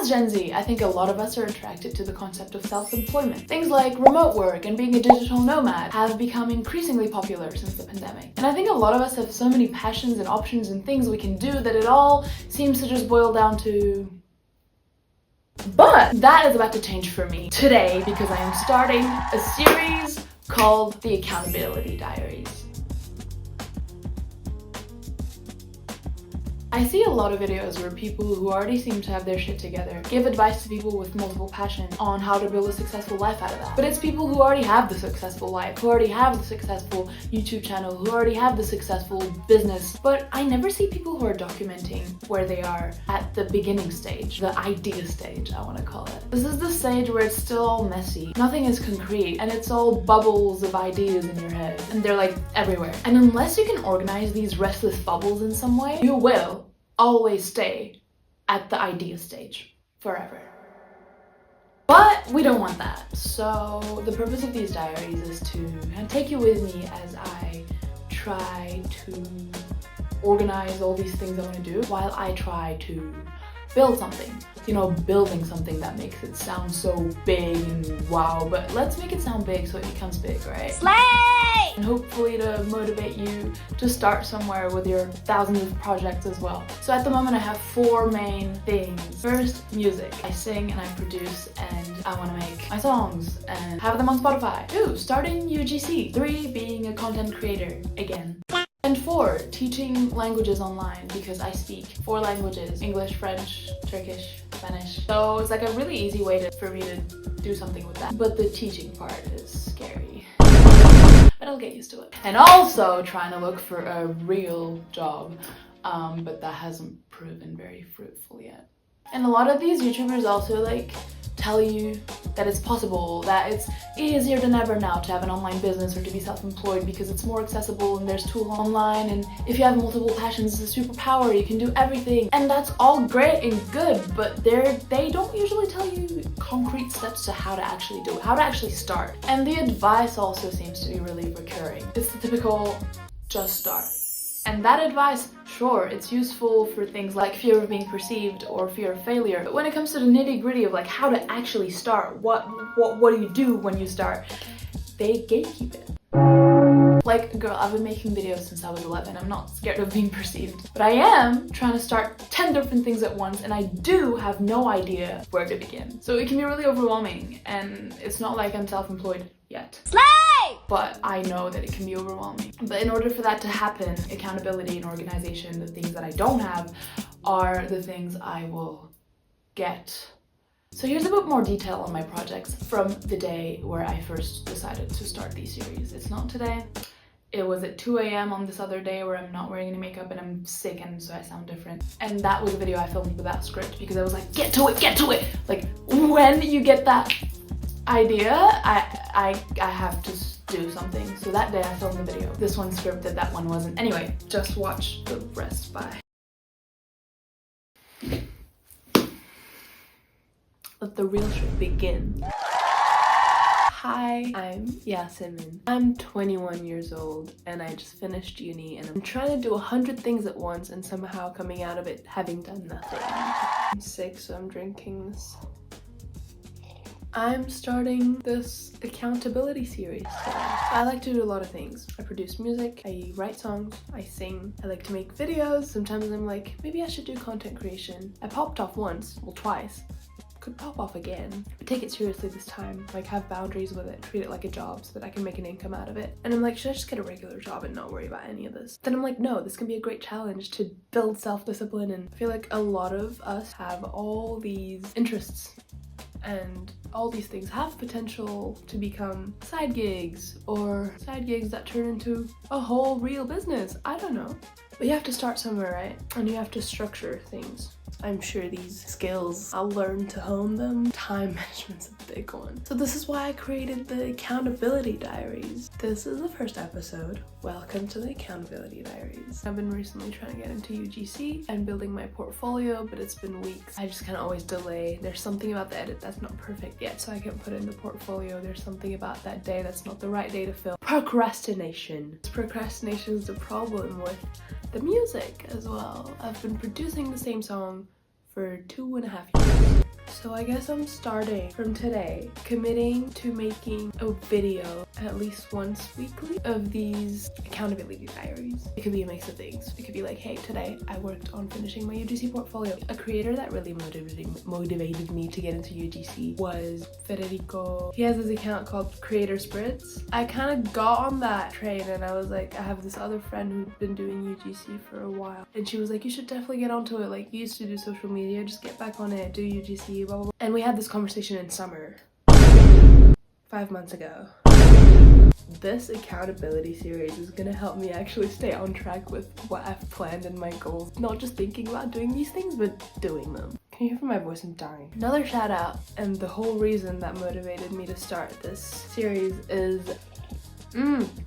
As Gen Z, I think a lot of us are attracted to the concept of self-employment. Things like remote work and being a digital nomad have become increasingly popular since the pandemic. And I think a lot of us have so many passions and options and things we can do that it all seems to just boil down to... But that is about to change for me today because I am starting a series called The Accountability Diaries. I see a lot of videos where people who already seem to have their shit together give advice to people with multiple passions on how to build a successful life out of that. But it's people who already have the successful life, who already have the successful YouTube channel, who already have the successful business. But I never see people who are documenting where they are at the beginning stage, the idea stage, I want to call it. This is the stage where it's still all messy, nothing is concrete, and it's all bubbles of ideas in your head, and they're like everywhere. And unless you can organize these restless bubbles in some way, you will always stay at the idea stage forever. But we don't want that. So the purpose of these diaries is to take you with me as I try to organize all these things I want to do while I try to build something. You know, building something that makes it sound so big and wow, but let's make it sound big so it becomes big, right? Slay! And hopefully to motivate you to start somewhere with your thousands of projects as well. So at the moment I have 4 main things. First, music. I sing and I produce and I want to make my songs and have them on Spotify. 2, starting UGC. 3, being a content creator again. And 4, teaching languages online because I speak 4 languages: English, French, Turkish, Spanish. So it's like a really easy way for me to do something with that. But the teaching part is scary. But I'll get used to it. And also trying to look for a real job, but that hasn't proven very fruitful yet. And a lot of these YouTubers also like tell you that it's possible, that it's easier than ever now to have an online business or to be self-employed because it's more accessible and there's tools online, and if you have multiple passions, it's a superpower, you can do everything. And that's all great and good, but they don't usually tell you concrete steps to how to actually do it, how to actually start. And the advice also seems to be really recurring. It's the typical, just start. And that advice, sure, it's useful for things like fear of being perceived or fear of failure. But when it comes to the nitty-gritty of like how to actually start, what do you do when you start, they gatekeep it. Like, girl, I've been making videos since I was 11. I'm not scared of being perceived. But I am trying to start 10 different things at once, and I do have no idea where to begin. So it can be really overwhelming, and it's not like I'm self-employed yet. Slay! But I know that it can be overwhelming. But in order for that to happen, accountability and organization, the things that I don't have, are the things I will get. So here's a bit more detail on my projects from the day where I first decided to start these series. It's not today. It was at 2 a.m. on this other day where I'm not wearing any makeup and I'm sick and so I sound different. And that was a video I filmed without script because I was like, get to it, get to it! Like, when you get that idea, I have to do something. So that day I filmed the video. This one's scripted, that one wasn't. Anyway, just watch the rest. Bye. Let the real shit begin. Hi, I'm Yasemin. I'm 21 years old and I just finished uni and I'm trying to do 100 things at once and somehow coming out of it having done nothing. I'm sick, so I'm drinking this. I'm starting this accountability series today. I like to do a lot of things. I produce music, I write songs, I sing, I like to make videos. Sometimes I'm like, maybe I should do content creation. I popped off once, well twice. Could pop off again. But take it seriously this time. Like, have boundaries with it, treat it like a job so that I can make an income out of it. And I'm like, should I just get a regular job and not worry about any of this? Then I'm like, no, this can be a great challenge to build self-discipline. And I feel like a lot of us have all these interests and all these things have potential to become side gigs or side gigs that turn into a whole real business. I don't know. But you have to start somewhere, right? And you have to structure things. I'm sure these skills, I'll learn to hone them. Time management's a big one. So this is why I created the Accountability Diaries. This is the first episode. Welcome to the Accountability Diaries. I've been recently trying to get into UGC and building my portfolio, but it's been weeks. I just kind of always delay. There's something about the edit that's not perfect yet, so I can't put it in the portfolio. There's something about that day that's not the right day to film. Procrastination. Procrastination is the problem with the music as well. I've been producing the same song for 2.5 years. So I guess I'm starting from today, committing to making a video at least once weekly of these accountability diaries. It could be a mix of things. It could be like, hey, today I worked on finishing my UGC portfolio. A creator that really motivated me to get into UGC was Federico. He has this account called Creator Spritz. I kind of got on that train and I was like, I have this other friend who'd been doing UGC for a while, and she was like, you should definitely get onto it. Like, you used to do social media, just get back on it, do UGC, blah blah blah. And we had this conversation in summer 5 months ago. This accountability series is gonna help me actually stay on track with what I've planned and my goals. Not just thinking about doing these things, but doing them. Can you hear from my voice? I'm dying. Another shout out, and the whole reason that motivated me to start this series is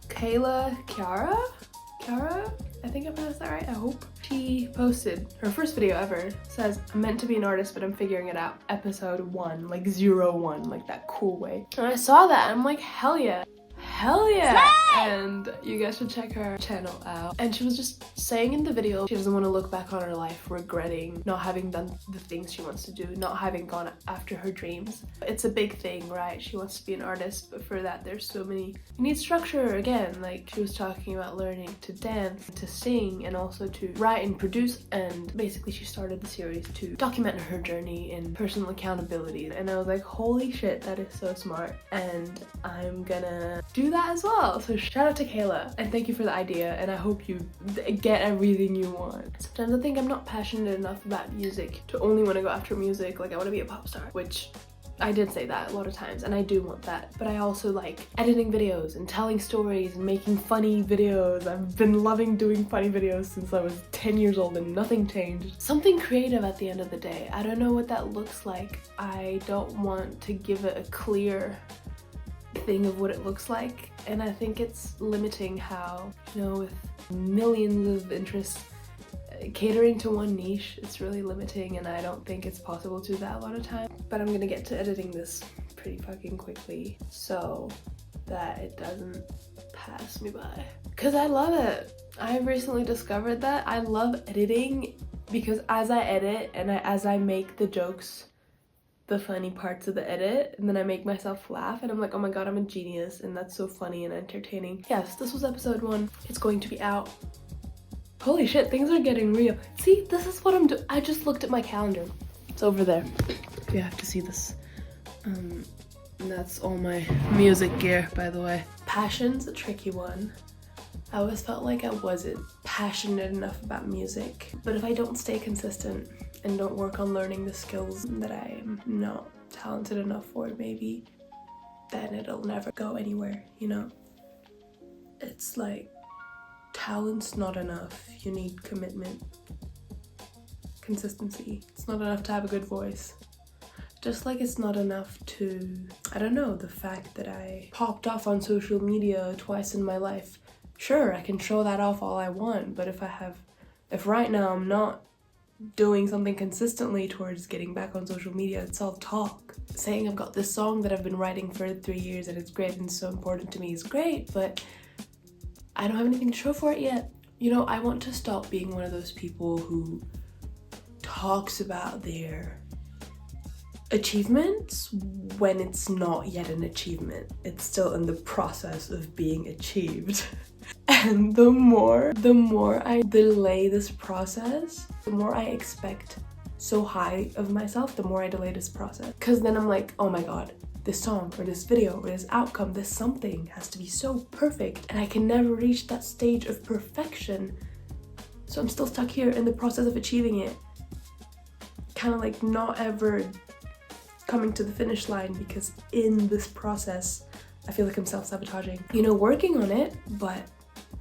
Chiara? I think I pronounced that right, I hope. She posted her first video ever, says, I'm meant to be an artist, but I'm figuring it out. Episode 1, like 01, like that cool way. And I saw that, and I'm like, hell yeah. Hell yeah! And you guys should check her channel out. And she was just saying in the video she doesn't want to look back on her life regretting not having done the things she wants to do, not having gone after her dreams. It's a big thing, right? She wants to be an artist, but for that there's so many, you need structure again. Like, she was talking about learning to dance, to sing, and also to write and produce, and basically she started the series to document her journey in personal accountability. And I was like, holy shit, that is so smart, and I'm gonna do that as well. So shout out to Kayla, and thank you for the idea, and I hope you get everything you want. Sometimes I think I'm not passionate enough about music to only want to go after music, like I want to be a pop star, which I did say that a lot of times, and I do want that, but I also like editing videos and telling stories and making funny videos. I've been loving doing funny videos since I was 10 years old and nothing changed. Something creative at the end of the day. I don't know what that looks like. I don't want to give it a clear thing of what it looks like, and I think it's limiting how, you know, with millions of interests catering to one niche, it's really limiting, and I don't think it's possible to do that a lot of time. But I'm gonna get to editing this pretty fucking quickly so that it doesn't pass me by, because I love it. I've recently discovered that I love editing, because as I edit and as I make the jokes, the funny parts of the edit, and then I make myself laugh, and I'm like, oh my god, I'm a genius, and that's so funny and entertaining. Yes, this was episode 1. It's going to be out. Holy shit, things are getting real. See, this is what I'm doing. I just looked at my calendar. It's over there. You have to see this. And that's all my music gear, by the way. Passion's a tricky one. I always felt like I wasn't passionate enough about music, but if I don't stay consistent and don't work on learning the skills that I am not talented enough for, maybe, then it'll never go anywhere, you know? It's like, talent's not enough. You need commitment, consistency. It's not enough to have a good voice. Just like it's not enough to, I don't know, the fact that I popped off on social media twice in my life. Sure, I can show that off all I want, but if right now I'm not doing something consistently towards getting back on social media, it's all talk. Saying I've got this song that I've been writing for 3 years and it's great and so important to me is great, but I don't have anything to show for it yet. You know, I want to stop being one of those people who talks about their achievements when it's not yet an achievement. It's still in the process of being achieved. And the more I delay this process, the more I expect so high of myself, the more I delay this process. Because then I'm like, oh my god, this song or this video or this outcome, this something has to be so perfect, and I can never reach that stage of perfection. So I'm still stuck here in the process of achieving it. Kind of like not ever coming to the finish line, because in this process, I feel like I'm self-sabotaging. You know, working on it, but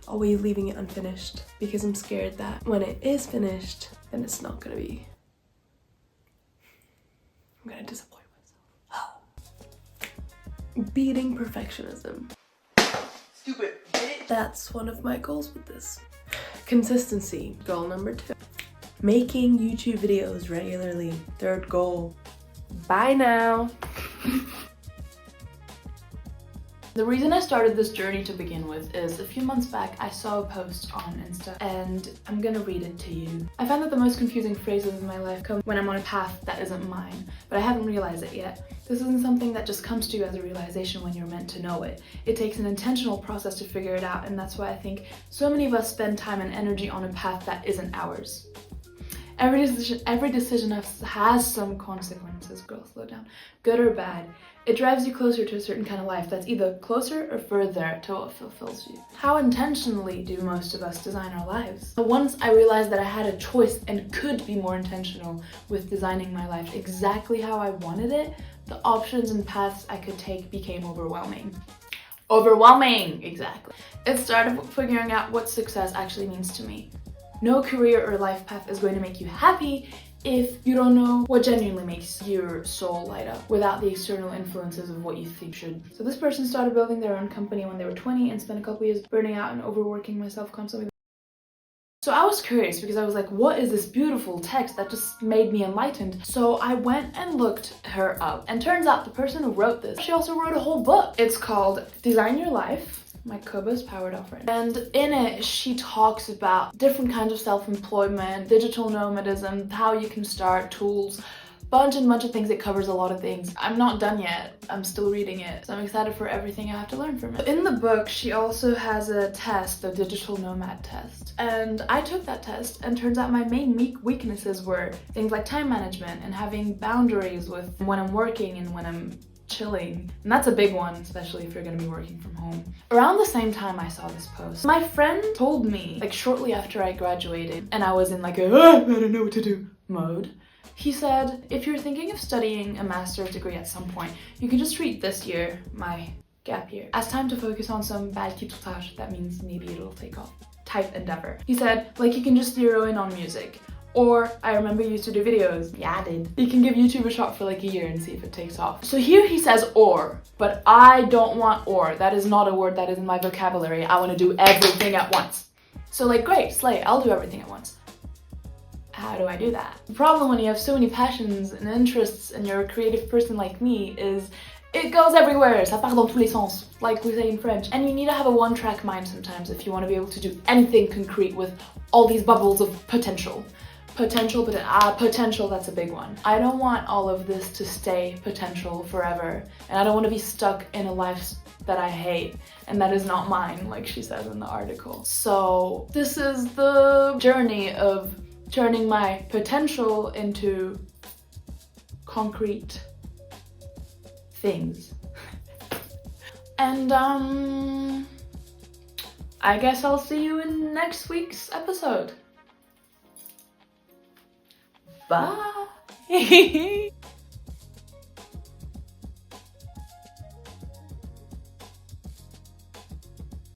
always leaving it unfinished, because I'm scared that when it is finished, then it's not gonna be, I'm gonna disappoint myself. Beating perfectionism. Stupid bitch. That's one of my goals with this. Consistency, goal number 2. Making YouTube videos regularly, 3rd goal. Bye now. The reason I started this journey to begin with is a few months back I saw a post on Insta and I'm gonna read it to you. I find that the most confusing phrases in my life come when I'm on a path that isn't mine, but I haven't realized it yet. This isn't something that just comes to you as a realization when you're meant to know it. It takes an intentional process to figure it out, and that's why I think so many of us spend time and energy on a path that isn't ours. Every decision has some consequences. Girl, slow down. Good or bad. It drives you closer to a certain kind of life that's either closer or further to what fulfills you. How intentionally do most of us design our lives? Once I realized that I had a choice and could be more intentional with designing my life exactly how I wanted it, the options and paths I could take became overwhelming. Overwhelming! Exactly. It started figuring out what success actually means to me. No career or life path is going to make you happy if you don't know what genuinely makes your soul light up without the external influences of what you think should. So this person started building their own company when they were 20 and spent a couple years burning out and overworking myself constantly. So I was curious because I was like, what is this beautiful text that just made me enlightened? So I went and looked her up, and turns out the person who wrote this, she also wrote a whole book. It's called Design Your Life. My Koba's powered off right now. And in it, she talks about different kinds of self-employment, digital nomadism, how you can start, tools, bunch of things. It covers a lot of things. I'm not done yet. I'm still reading it. So I'm excited for everything I have to learn from it. In the book, she also has a test, the digital nomad test. And I took that test, and turns out my main weaknesses were things like time management and having boundaries with when I'm working and when I'm chilling. And that's a big one, especially if you're gonna be working from home. Around the same time I saw this post, my friend told me, like shortly after I graduated and I was in like a I don't know what to do mode, he said, if you're thinking of studying a master's degree at some point, you can just treat this year, my gap year, as time to focus on some bad tâche. That means maybe it'll take off type endeavor. He said, like, you can just zero in on music. Or, I remember you used to do videos. Yeah, I did. You can give YouTube a shot for like a year and see if it takes off. So here he says or, but I don't want or. That is not a word that is in my vocabulary. I want to do everything at once. So like, great, slay, I'll do everything at once. How do I do that? The problem when you have so many passions and interests and you're a creative person like me is it goes everywhere. Ça part dans tous les sens, like we say in French. And you need to have a one-track mind sometimes if you want to be able to do anything concrete with all these bubbles of potential. Potential, that's a big one. I don't want all of this to stay potential forever, and I don't want to be stuck in a life that I hate and that is not mine, like she says in the article. So this is the journey of turning my potential into concrete things. And I guess I'll see you in next week's episode. Bye.